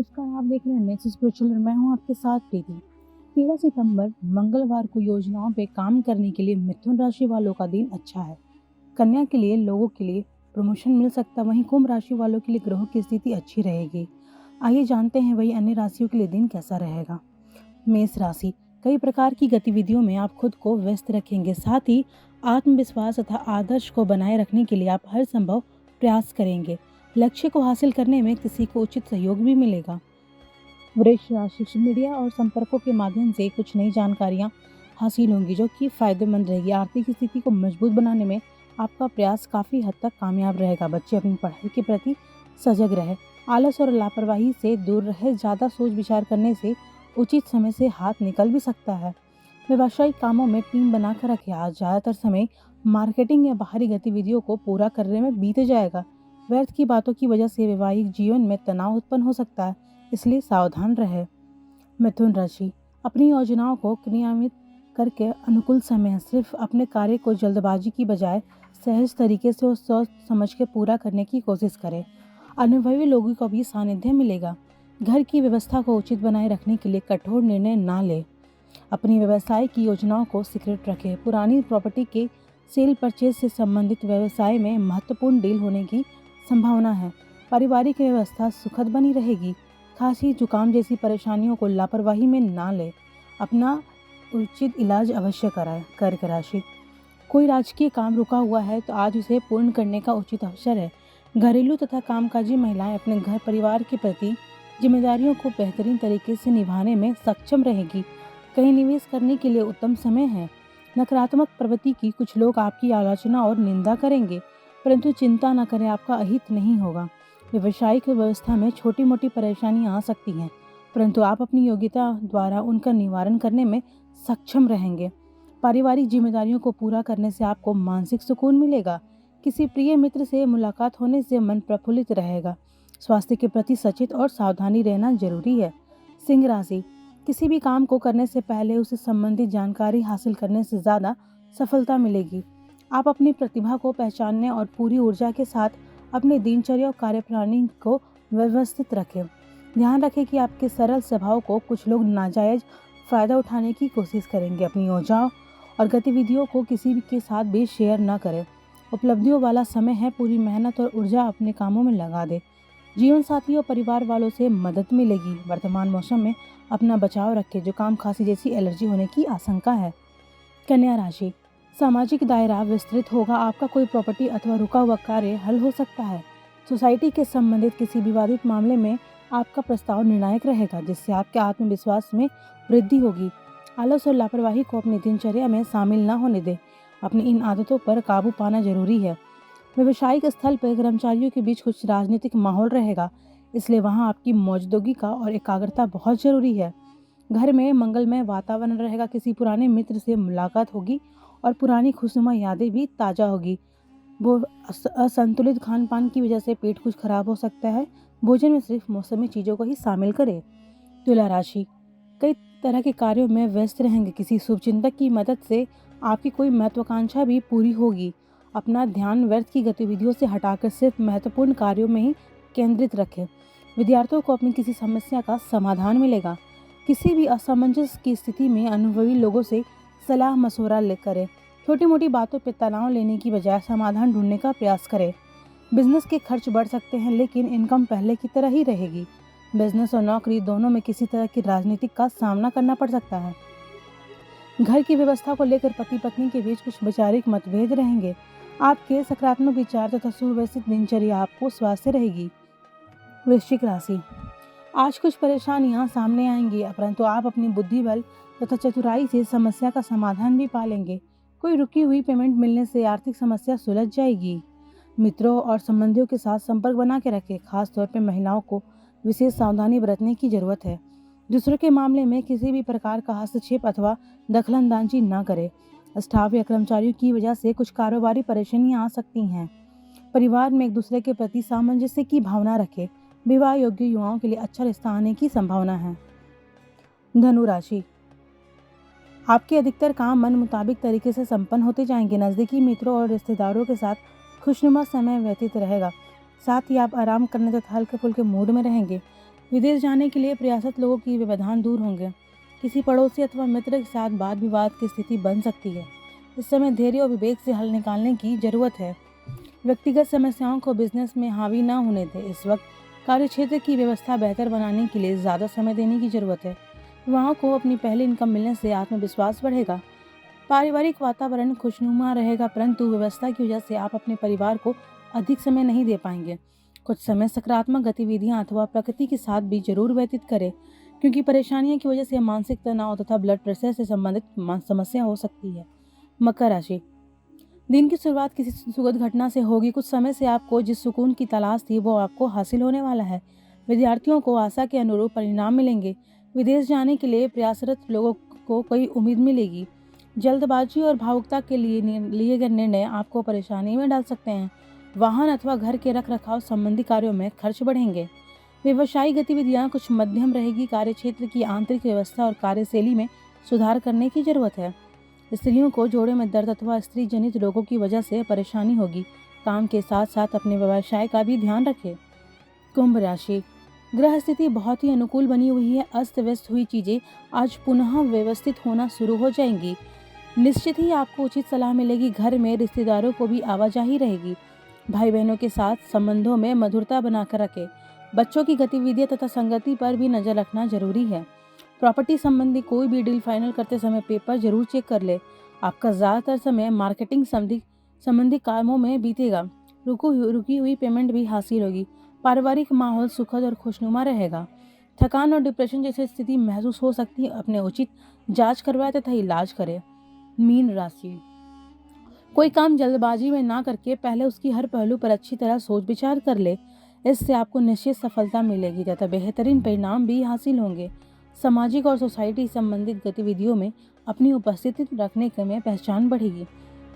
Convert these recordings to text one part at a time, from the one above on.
नमस्कार, आप देख रहे हैं नेक्स्ट स्पिरिचुअल और मैं हूं आपके साथ प्रीति। 13 सितंबर मंगलवार को योजनाओं पे काम करने के लिए मिथुन राशि वालों का दिन अच्छा है। कन्या के लिए लोगों के लिए प्रमोशन मिल सकता है, वहीं कुंभ राशि वालों के लिए ग्रहों की स्थिति अच्छी रहेगी। आइए जानते हैं वही अन्य राशियों के लिए दिन कैसा रहेगा। मेष राशि, कई प्रकार की गतिविधियों में आप खुद को व्यस्त रखेंगे, साथ ही आत्मविश्वास तथा आदर्श को बनाए रखने के लिए आप हर संभव प्रयास करेंगे। लक्ष्य को हासिल करने में किसी को उचित सहयोग भी मिलेगा। वृष राशि, मीडिया और संपर्कों के माध्यम से कुछ नई जानकारियां हासिल होंगी जो कि फायदेमंद रहेगी। आर्थिक स्थिति को मजबूत बनाने में आपका प्रयास काफी हद तक कामयाब रहेगा। बच्चे अपनी पढ़ाई के प्रति सजग रहे, आलस और लापरवाही से दूर रहे। ज्यादा सोच विचार करने से उचित समय से हाथ निकल भी सकता है। व्यवसायिक कामों में टीम बनाकर रखें। आज ज्यादातर समय मार्केटिंग या बाहरी गतिविधियों को पूरा करने में बीत जाएगा। व्यर्थ की बातों की वजह से वैवाहिक जीवन में तनाव उत्पन्न हो सकता है, इसलिए सावधान रहे। मिथुन राशि, अपनी योजनाओं को क्रियान्वित करके अनुकूल समय है। सिर्फ अपने कार्य को जल्दबाजी की बजाय सहज तरीके से और सोच समझ के पूरा करने की कोशिश करें। अनुभवी लोगों को भी सानिध्य मिलेगा। घर की व्यवस्था को उचित बनाए रखने के लिए कठोर निर्णय ना लें। अपनी व्यवसाय की योजनाओं को सीक्रेट रखें। पुरानी प्रॉपर्टी के सेल परचेज से संबंधित व्यवसाय में महत्वपूर्ण डील होने की संभावना है। पारिवारिक व्यवस्था सुखद बनी रहेगी। खांसी जुकाम जैसी परेशानियों को लापरवाही में ना ले। अपना उचित इलाज अवश्य कराएं। कर्क राशि, कोई राजकीय काम रुका हुआ है तो आज उसे पूर्ण करने का उचित अवसर है। घरेलू तथा कामकाजी महिलाएं अपने घर परिवार के प्रति जिम्मेदारियों को बेहतरीन तरीके से निभाने में सक्षम रहेगी। कहीं निवेश करने के लिए उत्तम समय है। नकारात्मक प्रवृत्ति की कुछ लोग आपकी आलोचना और निंदा करेंगे, परंतु चिंता न करें, आपका अहित नहीं होगा। व्यावसायिक व्यवस्था में छोटी मोटी परेशानियां आ सकती हैं, परंतु आप अपनी योग्यता द्वारा उनका निवारण करने में सक्षम रहेंगे। पारिवारिक जिम्मेदारियों को पूरा करने से आपको मानसिक सुकून मिलेगा। किसी प्रिय मित्र से मुलाकात होने से मन प्रफुल्लित रहेगा। स्वास्थ्य के प्रति सचेत और सावधानी रहना जरूरी है। सिंह राशि, किसी भी काम को करने से पहले उससे संबंधित जानकारी हासिल करने से ज़्यादा सफलता मिलेगी। आप अपनी प्रतिभा को पहचानने और पूरी ऊर्जा के साथ अपने दिनचर्या और कार्यप्रणाली को व्यवस्थित रखें। ध्यान रखें कि आपके सरल स्वभाव को कुछ लोग नाजायज फायदा उठाने की कोशिश करेंगे। अपनी योजनाओं और गतिविधियों को किसी भी के साथ भी शेयर न करें। उपलब्धियों वाला समय है, पूरी मेहनत और ऊर्जा अपने कामों में लगा दें। जीवन साथी और परिवार वालों से मदद मिलेगी। वर्तमान मौसम में अपना बचाव रखें, जुकाम खांसी जैसी एलर्जी होने की आशंका है। कन्या राशि, सामाजिक दायरा विस्तृत होगा। आपका कोई प्रॉपर्टी अथवा रुका हुआ कार्य हल हो सकता है। सोसाइटी के संबंधित किसी विवादित मामले में आपका प्रस्ताव निर्णायक रहेगा, जिससे आपके आत्मविश्वास में वृद्धि होगी। आलस और लापरवाही को अपनी दिनचर्या में शामिल न होने दें। अपनी इन आदतों पर काबू पाना जरूरी है। व्यवसायिक स्थल पर कर्मचारियों के बीच कुछ राजनीतिक माहौल रहेगा, इसलिए वहां आपकी मौजूदगी का और एकाग्रता बहुत जरूरी है। घर में मंगलमय वातावरण रहेगा। किसी पुराने मित्र से मुलाकात होगी और पुरानी खुशनुमा यादें भी ताज़ा होगी। वो असंतुलित खान पान की वजह से पेट कुछ खराब हो सकता है। भोजन में सिर्फ मौसमी चीज़ों को ही शामिल करें। तुला राशि, कई तरह के कार्यों में व्यस्त रहेंगे। किसी शुभचिंतक की मदद से आपकी कोई महत्वाकांक्षा भी पूरी होगी। अपना ध्यान व्यर्थ की गतिविधियों से हटाकर सिर्फ महत्वपूर्ण कार्यों में ही केंद्रित रखें। विद्यार्थियों को अपनी किसी समस्या का समाधान मिलेगा। किसी भी असमंजस की स्थिति में अनुभवी लोगों से सलाह मशवरा करें। छोटी मोटी बातों पर तनाव लेने की बजाय समाधान ढूंढने का प्रयास करें। बिजनेस के खर्च बढ़ सकते हैं, लेकिन इनकम पहले की तरह ही रहेगी। बिजनेस और नौकरी दोनों में किसी तरह की राजनीतिक का सामना करना पड़ सकता है। घर की व्यवस्था को लेकर पति पत्नी के बीच कुछ वैचारिक मतभेद रहेंगे। आपके सकारात्मक विचार तथा सुव्यवस्थित दिनचर्या आपको स्वास्थ्य रहेगी। वृश्चिक राशि, आज कुछ परेशानियां सामने आएंगी, परंतु आप अपनी बुद्धि बल तथा चतुराई से समस्या का समाधान भी पालेंगे। कोई रुकी हुई पेमेंट मिलने से आर्थिक समस्या सुलझ जाएगी। मित्रों और संबंधियों के साथ संपर्क बना के रखें। खास तौर पर महिलाओं को विशेष सावधानी बरतने की जरूरत है। दूसरों के मामले में किसी भी प्रकार का हस्तक्षेप अथवा दखलंदाजी न करें। स्टाफ या कर्मचारियों की वजह से कुछ कारोबारी परेशानियां आ सकती हैं। परिवार में एक दूसरे के प्रति सामंजस्य की भावना रखें। विवाह योग्य युवाओं के लिए अच्छा रिश्ता आने की संभावना है। धनु राशि, आपके अधिकतर काम मन मुताबिक तरीके से संपन्न होते जाएंगे। नज़दीकी मित्रों और रिश्तेदारों के साथ खुशनुमा समय व्यतीत रहेगा। साथ ही आप आराम करने तथा हल्के फुल्के मूड में रहेंगे। विदेश जाने के लिए प्रयासरत लोगों की व्यवधान दूर होंगे। किसी पड़ोसी अथवा मित्र के साथ वाद विवाद की स्थिति बन सकती है। इस समय धैर्य और विवेक से हल निकालने की जरूरत है। व्यक्तिगत समस्याओं को बिजनेस में हावी न होने दें। इस वक्त कार्यक्षेत्र की व्यवस्था बेहतर बनाने के लिए ज़्यादा समय देने की जरूरत है। युवाओं को अपनी पहली इनकम मिलने से आत्मविश्वास बढ़ेगा। पारिवारिक वातावरण खुशनुमा रहेगा, परंतु व्यवस्था की वजह से आप अपने परिवार को अधिक समय नहीं दे पाएंगे। कुछ समय सकारात्मक गतिविधियां अथवा प्रकृति के साथ भी जरूर व्यतीत करें, क्योंकि परेशानियों की वजह से मानसिक तनाव तथा ब्लड प्रेशर से संबंधित समस्या हो सकती है। मकर राशि, दिन की शुरुआत किसी सुखद घटना से होगी। कुछ समय से आपको जिस सुकून की तलाश थी वो आपको हासिल होने वाला है। विद्यार्थियों को आशा के अनुरूप परिणाम मिलेंगे। विदेश जाने के लिए प्रयासरत लोगों को कोई उम्मीद मिलेगी। जल्दबाजी और भावुकता के लिए गए निर्णय आपको परेशानी में डाल सकते हैं। वाहन अथवा घर के रख रखाव संबंधी कार्यों में खर्च बढ़ेंगे। व्यवसायिक गतिविधियां कुछ मध्यम रहेगी। कार्यक्षेत्र की आंतरिक व्यवस्था और कार्यशैली में सुधार करने की जरूरत है। स्त्रियों को जोड़ों में दर्द अथवा स्त्री जनित रोगों की वजह से परेशानी होगी। काम के साथ साथ अपने व्यवसाय का भी ध्यान रखें। कुंभ राशि, ग्रह स्थिति बहुत ही अनुकूल बनी हुई है। अस्त व्यस्त हुई चीजें आज पुनः व्यवस्थित होना शुरू हो जाएंगी। निश्चित ही आपको उचित सलाह मिलेगी। घर में रिश्तेदारों को भी आवाजाही रहेगी। भाई बहनों के साथ संबंधों में मधुरता बनाकर रखें। बच्चों की गतिविधियों तथा संगति पर भी नजर रखना जरूरी है। प्रॉपर्टी संबंधी कोई भी डील फाइनल करते समय पेपर जरूर चेक कर ले। आपका ज़्यादातर समय मार्केटिंग संबंधी कामों में बीतेगा। रुकी हुई पेमेंट भी हासिल होगी। पारिवारिक माहौल सुखद और खुशनुमा रहेगा। थकान और डिप्रेशन जैसी स्थिति महसूस हो सकती है। अपने उचित जांच करवाएं तथा इलाज करें। मीन राशि, कोई काम जल्दबाजी में ना करके पहले उसकी हर पहलू पर अच्छी तरह सोच विचार कर ले। इससे आपको निश्चित सफलता मिलेगी तथा बेहतरीन परिणाम भी हासिल होंगे। सामाजिक और सोसाइटी संबंधित गतिविधियों में अपनी उपस्थिति रखने में पहचान बढ़ेगी।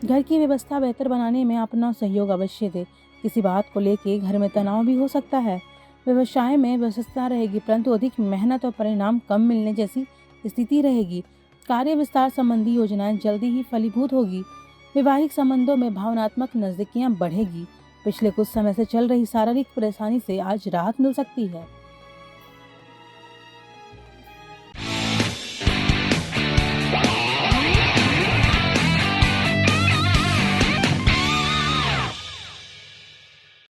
घर की व्यवस्था बेहतर बनाने में अपना सहयोग अवश्य दे। किसी बात को लेकर घर में तनाव भी हो सकता है। व्यवसाय में व्यस्तता रहेगी, परंतु अधिक मेहनत और परिणाम कम मिलने जैसी स्थिति रहेगी। कार्य विस्तार संबंधी योजनाएं जल्दी ही फलीभूत होगी। वैवाहिक संबंधों में भावनात्मक नजदीकियां बढ़ेगी। पिछले कुछ समय से चल रही शारीरिक परेशानी से आज राहत मिल सकती है।